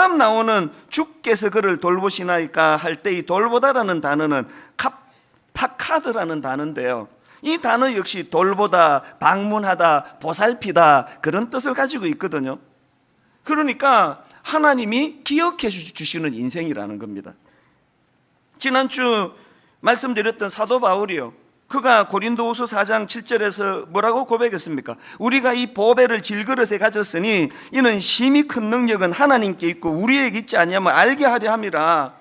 다음 나오는 주께서 그를 돌보시나이까 할 때 이 돌보다라는 단어는 파카드라는 단어인데요, 이 단어 역시 돌보다, 방문하다, 보살피다 그런 뜻을 가지고 있거든요. 그러니까 하나님이 기억해 주시는 인생이라는 겁니다. 지난주 말씀드렸던 사도 바울이요, 그가 고린도후서 4장 7절에서 뭐라고 고백했습니까? 우리가 이 보배를 질그릇에 가졌으니 이는 심히 큰 능력은 하나님께 있고 우리에게 있지 아니하면 알게 하려 함이라.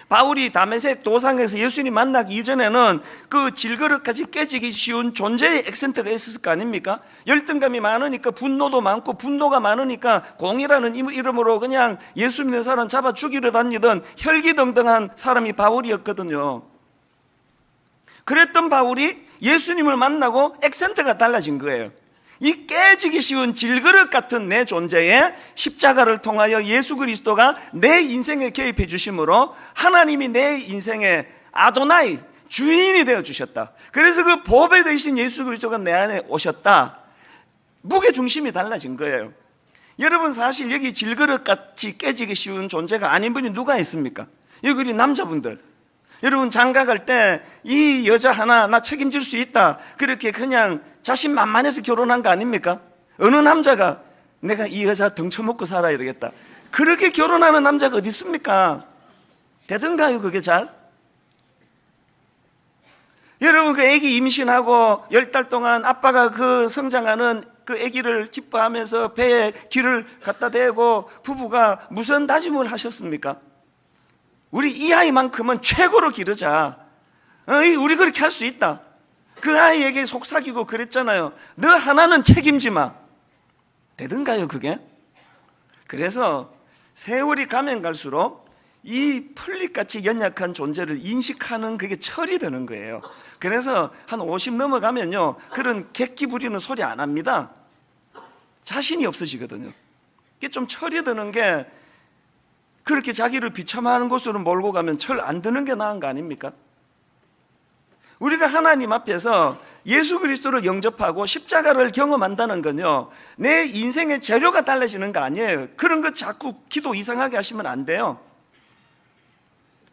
바울이 다메섹 도상에서 예수님 만나기 이전에는 그 질그릇까지 깨지기 쉬운 존재의 액센트가 있었을 거 아닙니까? 열등감이 많으니까 분노도 많고, 분노가 많으니까 공이라는 이름으로 그냥 예수 믿는 사람 잡아 죽이려 다니던 혈기등등한 사람이 바울이었거든요. 그랬던 바울이 예수님을 만나고 액센트가 달라진 거예요. 이 깨지기 쉬운 질그릇 같은 내 존재에 십자가를 통하여 예수 그리스도가 내 인생에 개입해 주심으로 하나님이 내 인생의 아도나이, 주인이 되어 주셨다. 그래서 그 보배 되신 예수 그리스도가 내 안에 오셨다. 무게중심이 달라진 거예요. 여러분, 사실 여기 질그릇같이 깨지기 쉬운 존재가 아닌 분이 누가 있습니까? 여기 우리 남자분들, 여러분 장가 갈 때 이 여자 하나 나 책임질 수 있다, 그렇게 그냥 자신만만해서 결혼한 거 아닙니까? 어느 남자가 내가 이 여자 덩쳐먹고 살아야 되겠다, 그렇게 결혼하는 남자가 어디 있습니까? 되던가요 그게 잘? 여러분, 그 아기 임신하고 10달 동안 아빠가 그 성장하는 그 아기를 기뻐하면서 배에 기를 갖다 대고 부부가 무슨 다짐을 하셨습니까? 우리 이 아이만큼은 최고로 기르자, 우리 그렇게 할 수 있다. 그 아이에게 속삭이고 그랬잖아요. 너 하나는 책임지 마. 되던가요 그게? 그래서 세월이 가면 갈수록 이 풀잎같이 연약한 존재를 인식하는 그게 철이 드는 거예요. 그래서 한 50 넘어가면요, 그런 객기 부리는 소리 안 합니다. 자신이 없어지거든요. 이게 좀 철이 드는 게, 그렇게 자기를 비참한 곳으로 몰고 가면 철 안 드는 게 나은 거 아닙니까? 우리가 하나님 앞에서 예수 그리스도를 영접하고 십자가를 경험한다는 건요, 내 인생의 재료가 달라지는 거 아니에요. 그런 거 자꾸 기도 이상하게 하시면 안 돼요.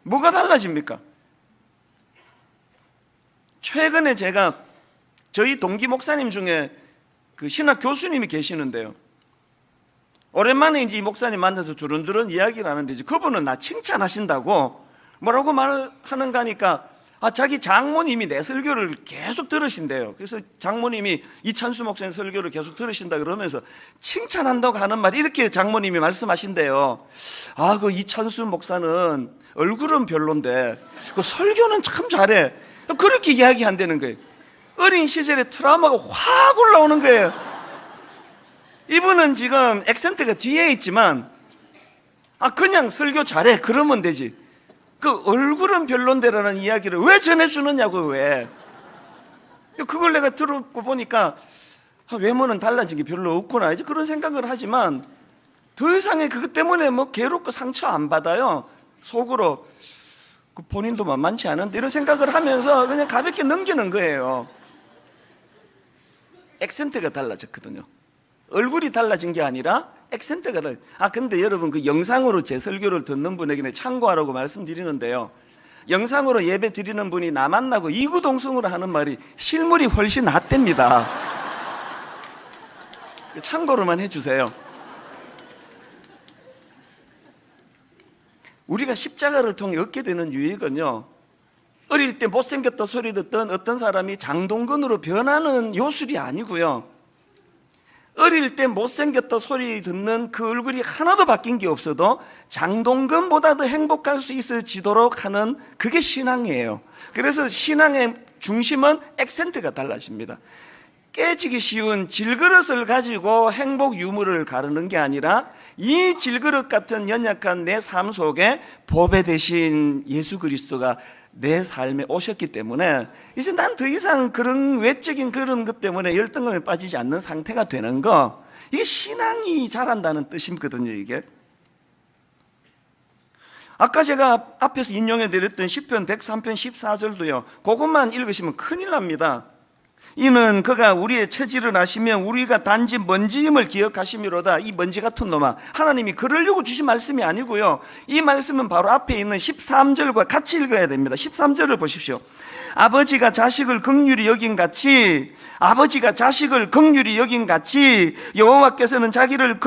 뭐가 달라집니까? 최근에 제가 저희 동기 목사님 중에 그 신학 교수님이 계시는데요, 오랜만에 이제 이 목사님 만나서 두런두런 이야기를 하는데, 이제 그분은 나 칭찬하신다고 뭐라고 말하는가 하니까, 자기 장모님이 내 설교를 계속 들으신대요. 그래서 장모님이 이찬수 목사님 설교를 계속 들으신다 그러면서 칭찬한다고 하는 말이 이렇게 장모님이 말씀하신대요. 그 이찬수 목사는 얼굴은 별론데 그 설교는 참 잘해. 그렇게 이야기한다는 거예요. 어린 시절에 트라우마가 확 올라오는 거예요. 이분은 지금 액센트가 뒤에 있지만 그냥 설교 잘해 그러면 되지, 그 얼굴은 별론데라는 이야기를 왜 전해주느냐고. 왜? 그걸 내가 들었고 보니까 외모는 달라진 게 별로 없구나, 이제 그런 생각을 하지만 더 이상의 그것 때문에 뭐 괴롭고 상처 안 받아요. 속으로 본인도 만만치 않은데 이런 생각을 하면서 그냥 가볍게 넘기는 거예요. 액센트가 달라졌거든요. 얼굴이 달라진 게 아니라 액센트가 달라진. 근데 여러분, 그 영상으로 제 설교를 듣는 분에게는 참고하라고 말씀드리는데요, 영상으로 예배 드리는 분이 나 만나고 이구동성으로 하는 말이 실물이 훨씬 낫답니다. 참고로만 해주세요. 우리가 십자가를 통해 얻게 되는 유익은요, 어릴 때 못생겼다 소리 듣던 어떤 사람이 장동건으로 변하는 요술이 아니고요, 어릴 때 못생겼다 소리 듣는 그 얼굴이 하나도 바뀐 게 없어도 장동건보다 더 행복할 수 있어지도록 하는, 그게 신앙이에요. 그래서 신앙의 중심은 액센트가 달라집니다. 깨지기 쉬운 질그릇을 가지고 행복 유무를 가르는 게 아니라 이 질그릇 같은 연약한 내 삶 속에 보배 되신 예수 그리스도가 내 삶에 오셨기 때문에 이제 난 더 이상 그런 외적인 그런 것 때문에 열등감에 빠지지 않는 상태가 되는 거, 이게 신앙이 자란다는 뜻이거든요. 이게 아까 제가 앞에서 인용해 드렸던 시편 103편 14절도요, 그것만 읽으시면 큰일 납니다. 이는 그가 우리의 체질을 아시며 우리가 단지 먼지임을 기억하심이로다. 이 먼지 같은 놈아, 하나님이 그러려고 주신 말씀이 아니고요, 이 말씀은 바로 앞에 있는 13절과 같이 읽어야 됩니다. 13절을 보십시오. 아버지가 자식을 긍휼히 여긴 같이, 아버지가 자식을 긍휼히 여긴 같이 여호와께서는 자기를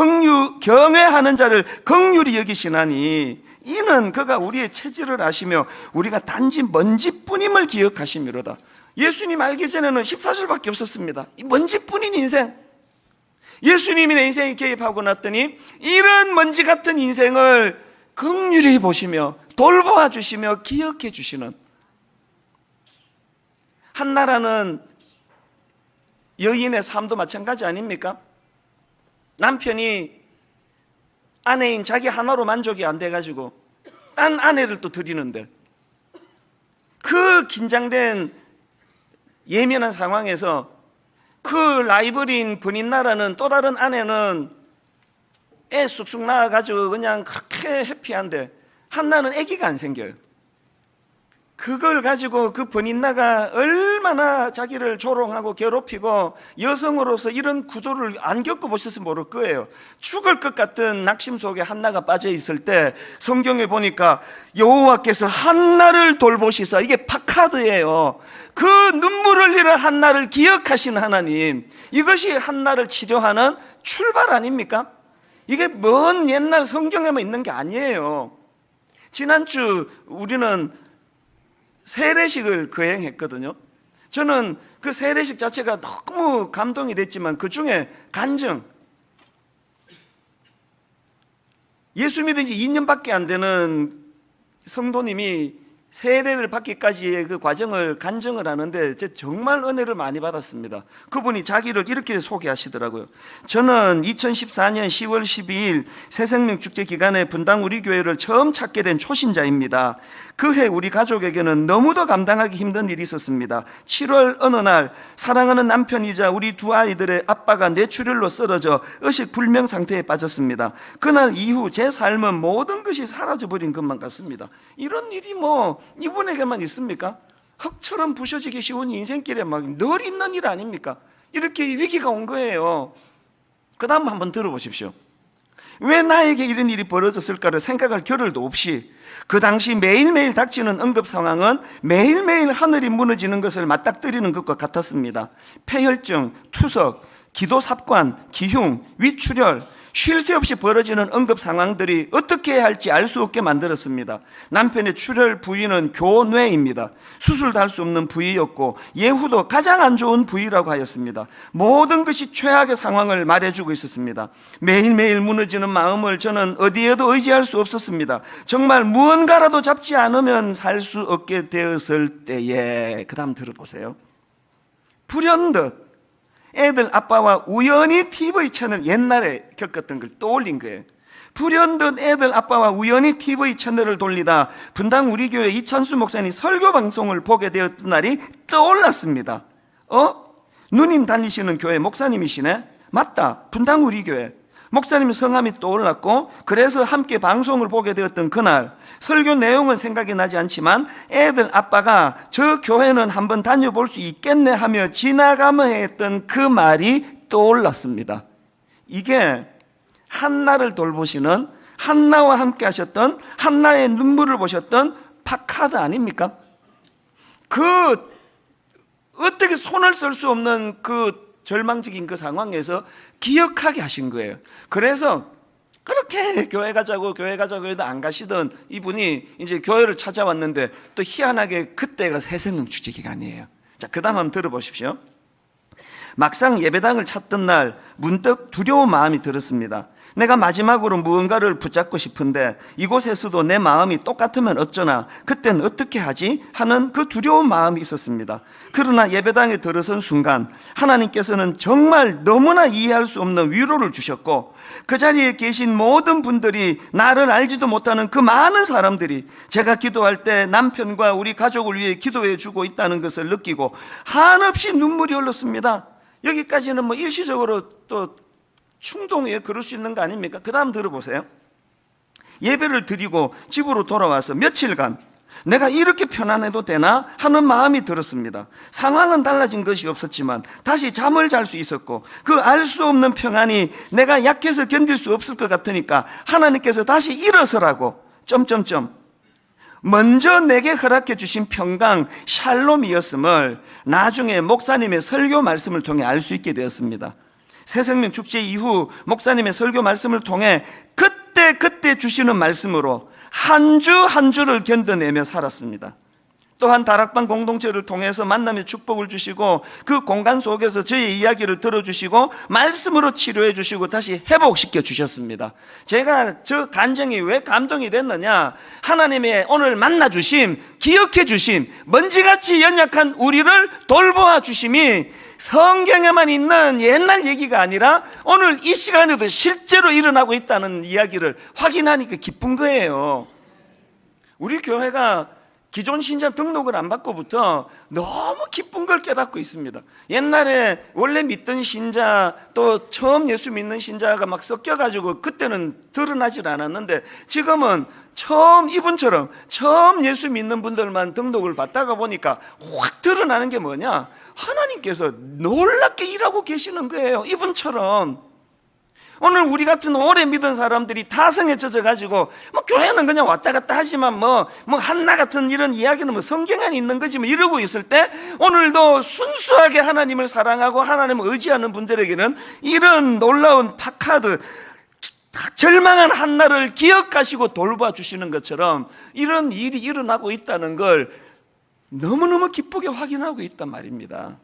경외하는 자를 긍휼히 여기시나니 이는 그가 우리의 체질을 아시며 우리가 단지 먼지뿐임을 기억하심이로다. 예수님 알기 전에는 14절밖에 없었습니다. 이 먼지뿐인 인생, 예수님이 내 인생에 개입하고 났더니 이런 먼지 같은 인생을 긍휼히 보시며 돌보아 주시며 기억해 주시는, 한나라는 여인의 삶도 마찬가지 아닙니까? 남편이 아내인 자기 하나로 만족이 안 돼가지고 딴 아내를 또 드리는데, 그 긴장된 예민한 상황에서 그 라이벌인 분인나라는 또 다른 아내는 애 쑥쑥 낳아가지고 그냥 그렇게 해피한데 한나는 아기가 안 생겨요. 그걸 가지고 그 분인나가 얼마나 자기를 조롱하고 괴롭히고, 여성으로서 이런 구도를 안 겪어보셨으면 모를 거예요. 죽을 것 같은 낙심 속에 한나가 빠져 있을 때 성경에 보니까 여호와께서 한나를 돌보시사, 이게 파카드예요. 그 눈물을 흘리는 한나를 기억하시는 하나님, 이것이 한나를 치료하는 출발 아닙니까? 이게 먼 옛날 성경에만 있는 게 아니에요. 지난주 우리는 세례식을 거행했거든요. 저는 그 세례식 자체가 너무 감동이 됐지만 그 중에 간증, 예수 믿은 지 2년밖에 안 되는 성도님이 세례를 받기까지의 그 과정을 간증을 하는데 정말 은혜를 많이 받았습니다. 그분이 자기를 이렇게 소개하시더라고요. 저는 2014년 10월 12일 새생명축제 기간에 분당 우리 교회를 처음 찾게 된 초신자입니다. 그해 우리 가족에게는 너무도 감당하기 힘든 일이 있었습니다. 7월 어느 날 사랑하는 남편이자 우리 두 아이들의 아빠가 뇌출혈로 쓰러져 의식불명 상태에 빠졌습니다. 그날 이후 제 삶은 모든 것이 사라져버린 것만 같습니다. 이런 일이 이분에게만 있습니까? 흙처럼 부셔지기 쉬운 인생길에 막 늘 있는 일 아닙니까? 이렇게 위기가 온 거예요. 그 다음 한번 들어보십시오. 왜 나에게 이런 일이 벌어졌을까를 생각할 겨를도 없이 그 당시 매일매일 닥치는 응급 상황은 매일매일 하늘이 무너지는 것을 맞닥뜨리는 것과 같았습니다. 폐혈증, 투석, 기도삽관, 기흉, 위출혈, 쉴 새 없이 벌어지는 응급 상황들이 어떻게 해야 할지 알 수 없게 만들었습니다. 남편의 출혈 부위는 교뇌입니다. 수술도 할 수 없는 부위였고 예후도 가장 안 좋은 부위라고 하였습니다. 모든 것이 최악의 상황을 말해주고 있었습니다. 매일매일 무너지는 마음을 저는 어디에도 의지할 수 없었습니다. 정말 무언가라도 잡지 않으면 살 수 없게 되었을 때에, 그 다음 들어보세요. 불현듯 애들 아빠와 우연히 TV 채널, 옛날에 겪었던 걸 떠올린 거예요. 불현듯 애들 아빠와 우연히 TV 채널을 돌리다 분당 우리 교회 이찬수 목사님 설교 방송을 보게 되었던 날이 떠올랐습니다. 누님 다니시는 교회 목사님이시네? 맞다, 분당 우리 교회. 목사님 성함이 떠올랐고 그래서 함께 방송을 보게 되었던 그날, 설교 내용은 생각이 나지 않지만 애들 아빠가 저 교회는 한번 다녀볼 수 있겠네 하며 지나가며 했던 그 말이 떠올랐습니다. 이게 한나를 돌보시는, 한나와 함께 하셨던, 한나의 눈물을 보셨던 파카드 아닙니까? 어떻게 손을 쓸 수 없는 절망적인 그 상황에서 기억하게 하신 거예요. 그래서 그렇게 교회 가자고 해도 안 가시던 이분이 이제 교회를 찾아왔는데 또 희한하게 그때가 새생명 축제 기간이에요. 자, 그 다음 한번 들어보십시오. 막상 예배당을 찾던 날 문득 두려운 마음이 들었습니다. 내가 마지막으로 무언가를 붙잡고 싶은데 이곳에서도 내 마음이 똑같으면 어쩌나, 그땐 어떻게 하지? 하는 그 두려운 마음이 있었습니다. 그러나 예배당에 들어선 순간 하나님께서는 정말 너무나 이해할 수 없는 위로를 주셨고, 그 자리에 계신 모든 분들이, 나를 알지도 못하는 그 많은 사람들이 제가 기도할 때 남편과 우리 가족을 위해 기도해 주고 있다는 것을 느끼고 한없이 눈물이 흘렀습니다. 여기까지는 일시적으로 또 충동에 그럴 수 있는 거 아닙니까? 그 다음 들어보세요. 예배를 드리고 집으로 돌아와서 며칠간 내가 이렇게 편안해도 되나 하는 마음이 들었습니다. 상황은 달라진 것이 없었지만 다시 잠을 잘 수 있었고, 그 알 수 없는 평안이 내가 약해서 견딜 수 없을 것 같으니까 하나님께서 다시 일어서라고 먼저 내게 허락해 주신 평강 샬롬이었음을 나중에 목사님의 설교 말씀을 통해 알 수 있게 되었습니다. 새생명 축제 이후 목사님의 설교 말씀을 통해 그때 주시는 말씀으로 한 주 한 주를 견뎌내며 살았습니다. 또한 다락방 공동체를 통해서 만남의 축복을 주시고, 그 공간 속에서 저의 이야기를 들어주시고 말씀으로 치료해 주시고 다시 회복시켜 주셨습니다. 제가 저 간증이 왜 감동이 됐느냐, 하나님의 오늘 만나 주심, 기억해 주심, 먼지같이 연약한 우리를 돌보아 주심이 성경에만 있는 옛날 얘기가 아니라 오늘 이 시간에도 실제로 일어나고 있다는 이야기를 확인하니까 기쁜 거예요. 우리 교회가 기존 신자 등록을 안 받고부터 너무 기쁜 걸 깨닫고 있습니다. 옛날에 원래 믿던 신자 또 처음 예수 믿는 신자가 막 섞여가지고 그때는 드러나질 않았는데, 지금은 처음 이분처럼 처음 예수 믿는 분들만 등록을 받다가 보니까 확 드러나는 게 뭐냐, 하나님께서 놀랍게 일하고 계시는 거예요. 이분처럼 오늘 우리 같은 오래 믿은 사람들이 타성에 젖어가지고 교회는 그냥 왔다 갔다 하지만 한나 같은 이런 이야기는 성경에 있는 거지 이러고 있을 때, 오늘도 순수하게 하나님을 사랑하고 하나님을 의지하는 분들에게는 이런 놀라운 파카드, 절망한 한나를 기억하시고 돌봐 주시는 것처럼 이런 일이 일어나고 있다는 걸 너무너무 기쁘게 확인하고 있단 말입니다.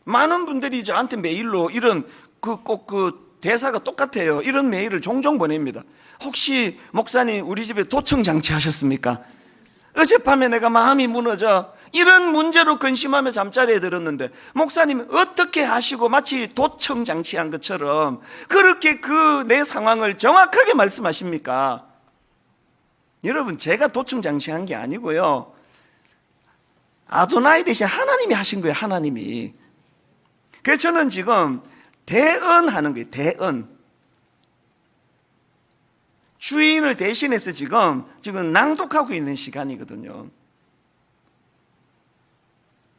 많은 분들이 저한테 메일로 이런 꼭 대사가 똑같아요. 이런 메일을 종종 보냅니다. 혹시 목사님 우리 집에 도청 장치 하셨습니까? 어젯밤에 내가 마음이 무너져 이런 문제로 근심하며 잠자리에 들었는데 목사님 어떻게 하시고 마치 도청 장치한 것처럼 그렇게 내 상황을 정확하게 말씀하십니까? 여러분, 제가 도청 장치한 게 아니고요, 아도나이 대신 하나님이 하신 거예요. 하나님이. 그래서 저는 지금 대언하는 거예요. 대언. 주인을 대신해서 지금 낭독하고 있는 시간이거든요.